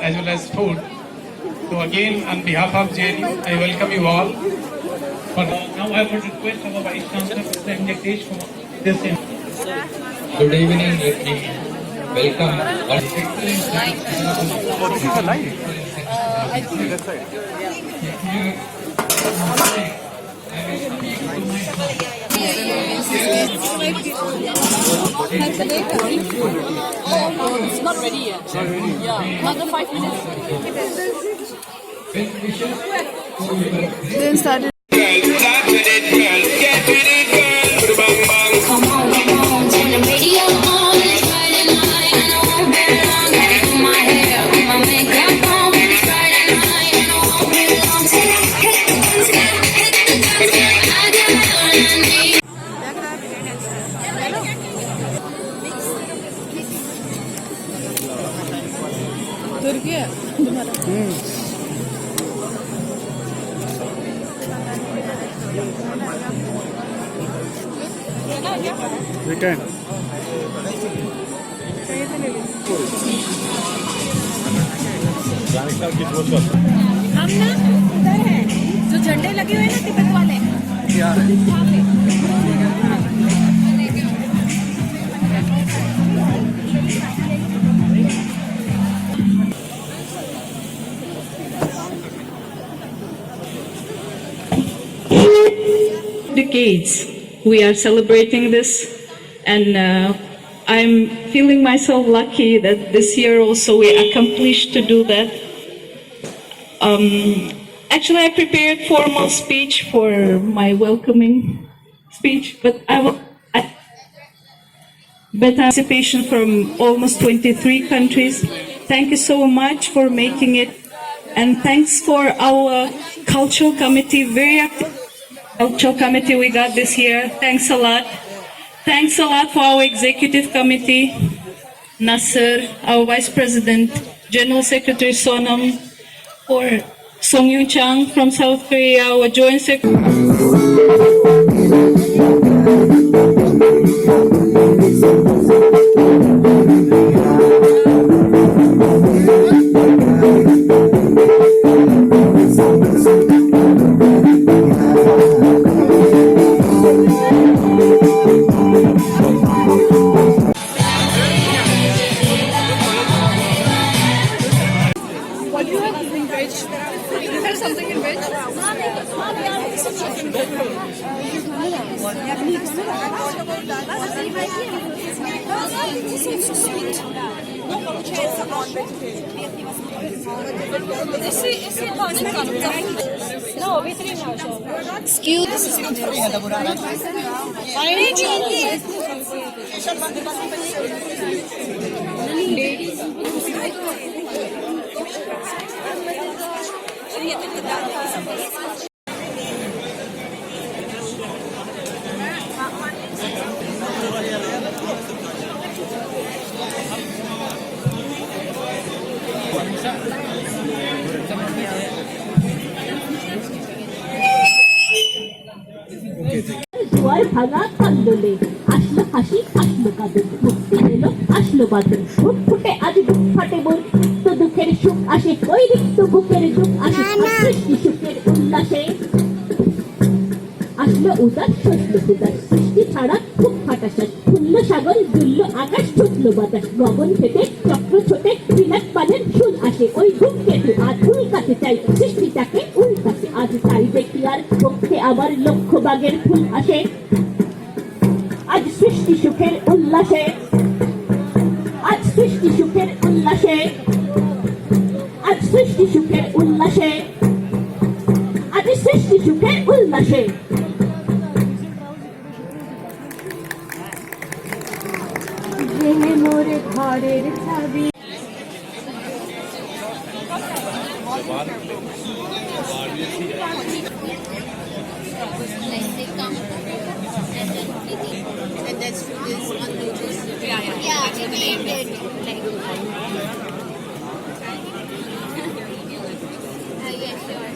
as well as food. So again, on behalf of JNU, I welcome you all. Now I would request our Vice Chancellor, Mr. Jagdish, for this. Good evening, let me welcome all. I think that side. Oh, it's not ready yet. Yeah, another 5 minutes. Then started. Come on, turn the radio on. It's Friday night and I won't be long. Gotta do my hair, put my makeup on. It's Friday night and I won't be long. Till I hit the dance, gotta hit the dance. I got all I need. Turkey. Return. हम ना उधर हैं जो झंडे लगे हुए हैं ना तिब्बत वाले वहाँ पे। Decades we are celebrating this, and I'm feeling myself lucky that this year also we accomplished to do that. Actually, I prepared formal speech for my welcoming speech, but participation from almost 23 countries. Thank you so much for making it, and thanks for our cultural committee, very active cultural committee we got this year. Thanks a lot. Thanks a lot for our executive committee, Nasser, our vice president, General Secretary Sonam, for Song Yun Chang from South Korea, our joint secretary. What do you have in veg? Do you have something in veg? Excuse me. জোয়ার ভাঙা কান্দলে আসলো হাসি আসলো কাঁদন মুক্তি এলো আসলো বাদন বুক ফুটে আজ বুক ফাটে বই তো দুঃখের সুখ আসে ওই রিক্ত বুকের দুঃখ আসে সৃষ্টি সুখের উল্লাসে আসলো উদাস সসলো উদাস সৃষ্টি ছাড়া খুব ফাটাসাস ফুললো সাগর দুললো আকাশ ছুটলো বাতাস গগন ফেটে চক্র ছোটে বিলাস পানের শুল আসে ওই ধূপ কেটে আজ উল্কাতে চাই সৃষ্টিটাকে উল্কাতে আজ চাই দেখি আর পক্ষে আবার লক্ষ বাগের ফুল আসে আজ সৃষ্টি সুখের উল্লাসে আজ সৃষ্টি সুখের উল্লাসে আজ সৃষ্টি সুখের উল্লাসে আজ সৃষ্টি সুখের উল্লাসে জেনে মোরে ঘরের চাবি And that's this one noodles. Yeah, we named it. Yeah, sure.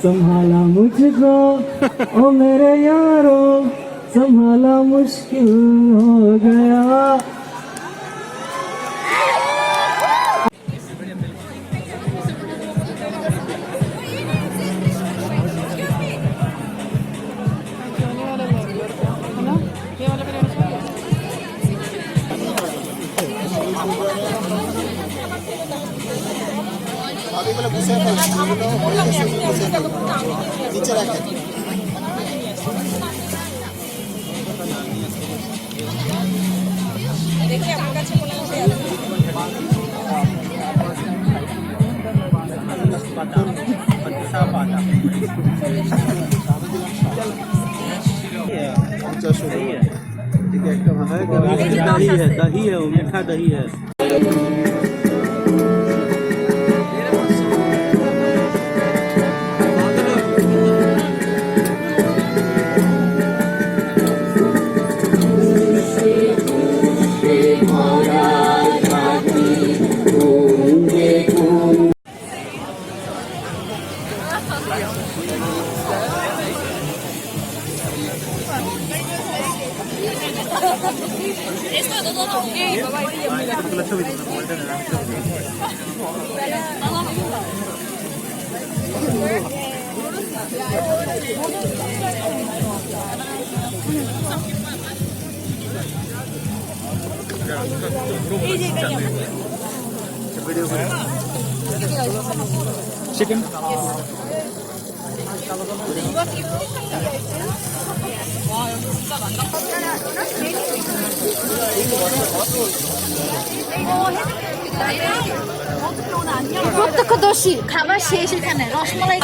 संभाला मुझको ओ मेरे यारो संभाला मुश्किल हो गया नीचे रखें देखिए आपका কাছে মনে হচ্ছে दही है वो मीठा दही है chicken প্রত্যক্ষদর্শী খাবার শেষ এখানে rasmalai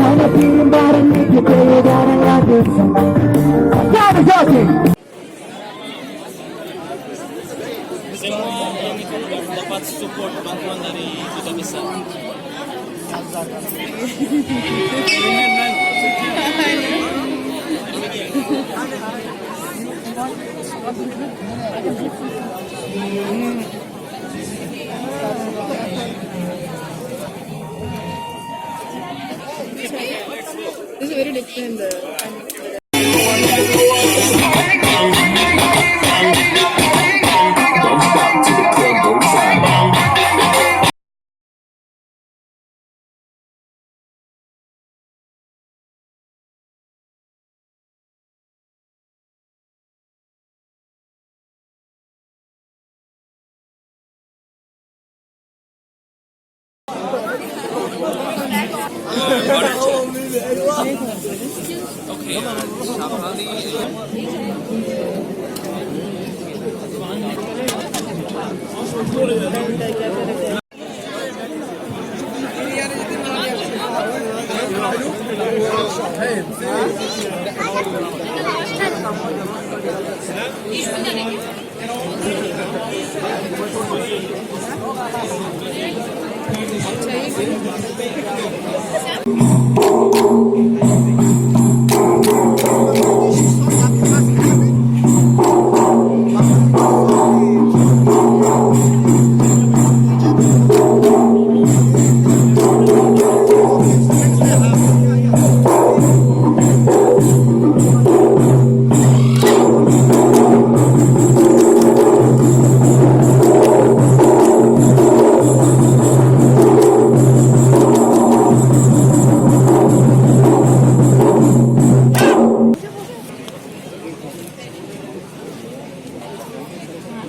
Sana film barın iki kere darın yakırsın. Stop talking! Semua yang itu dapat support bantuan dari duta besar. This is very different.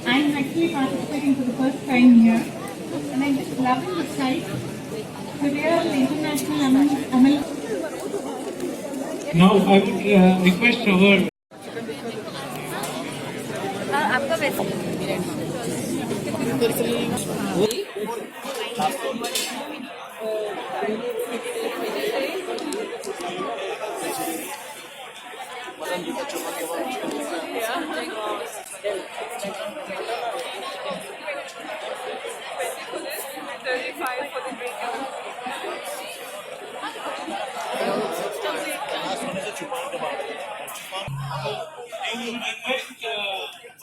I'm actually participating for the first time here, and I'm just loving the sight. The real international Now I would request our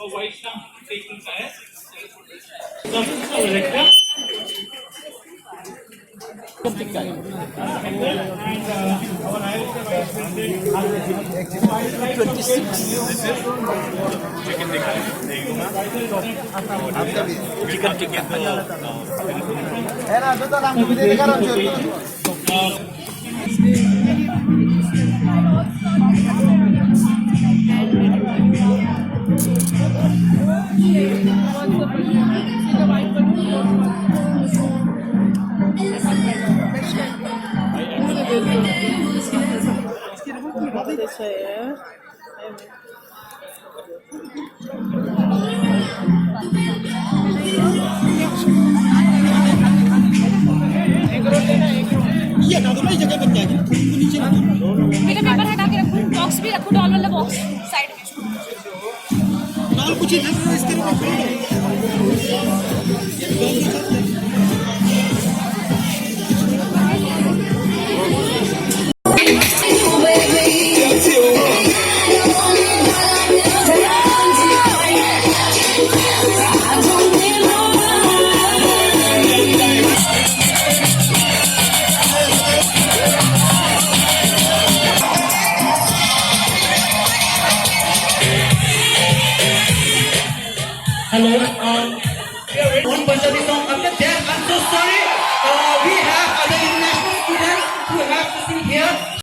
Vaishnav taking that. मेरा paper हटा के रखो, box भी रखो, doll वाला box side में। Hello. One Punjabi song. Okay, there. I'm so sorry. We have other international students who have to sing here.